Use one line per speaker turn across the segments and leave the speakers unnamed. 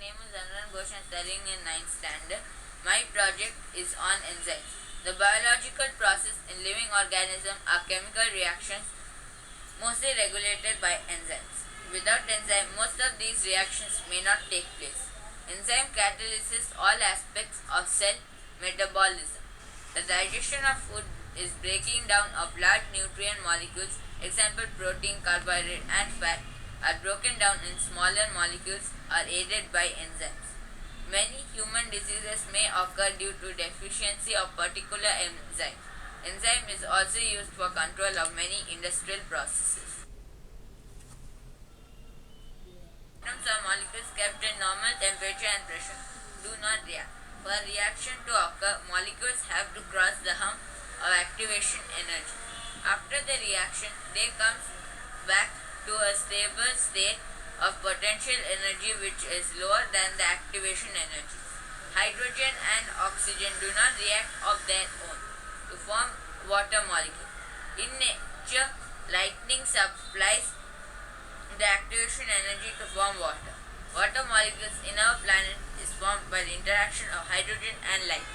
name is Anurag Ghosh and studying in ninth standard. My project is on enzymes. The biological process in living organisms are chemical reactions mostly regulated by enzymes. Without enzyme, most of these reactions may not take place. Enzyme catalyzes all aspects of cell metabolism. The digestion of food is breaking down of large nutrient molecules, example protein, carbohydrate and fat, are broken down in smaller molecules are aided by enzymes. Many human diseases may occur due to deficiency of particular enzyme. Enzyme is also used for control of many industrial processes. Atoms or molecules kept in normal temperature and pressure do not react. For a reaction to occur, molecules have to cross the hump of activation energy. After the reaction, they come back to a stable state of potential energy which is lower than the activation energy. Hydrogen and oxygen do not react of their own to form water molecule. In nature, lightning supplies the activation energy to form water. Water molecules in our planet is formed by the interaction of hydrogen and light.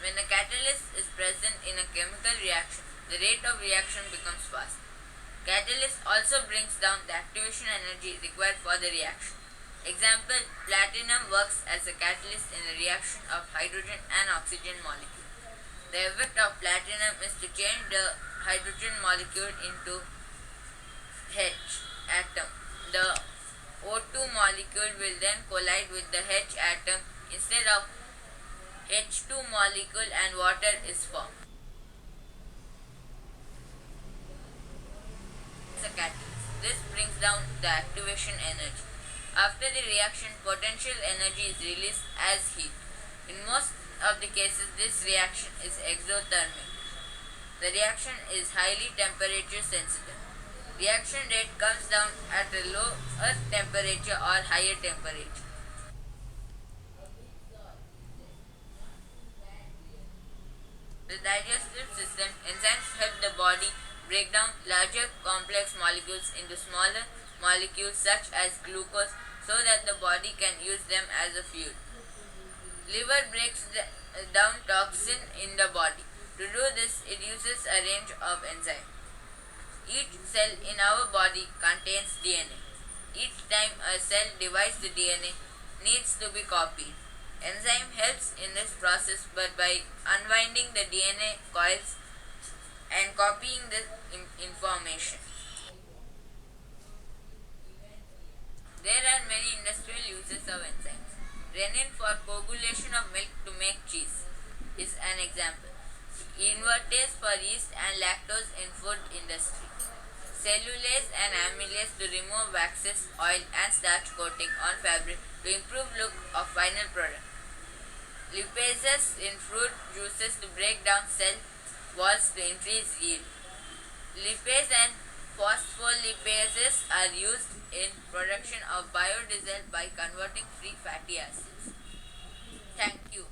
When a catalyst is present in a chemical reaction, the rate of reaction becomes fast. Catalyst also brings down the activation energy required for the reaction. Example, platinum works as a catalyst in the reaction of hydrogen and oxygen molecule. The effect of platinum is to change the hydrogen molecule into H atom. The O2 molecule will then collide with the H atom instead of H2 molecule and water is formed. As a catalyst, this brings down the activation energy. After the reaction, potential energy is released as heat. In most of the cases, this reaction is exothermic. The reaction is highly temperature sensitive. Reaction rate comes down at a lower temperature or higher temperature. The digestive system, enzymes help the body break down larger complex molecules into smaller molecules such as glucose so that the body can use them as a fuel. Liver breaks down toxin in the body. To do this, it uses a range of enzymes. Each cell in our body contains DNA. Each time a cell divides the DNA needs to be copied. Enzyme helps in this process but by unwinding the DNA coils and copying the information. There are many industrial uses of enzymes. Rennin for coagulation of milk to make cheese is an example. Invertase for yeast and lactose in food industry. Cellulase and amylase to remove waxes, oil and starch coating on fabric to improve look of final product. Lipases in fruit juices to break down cell walls to increase yield. Lipase and phospholipases are used in production of biodiesel by converting free fatty acids. Thank you.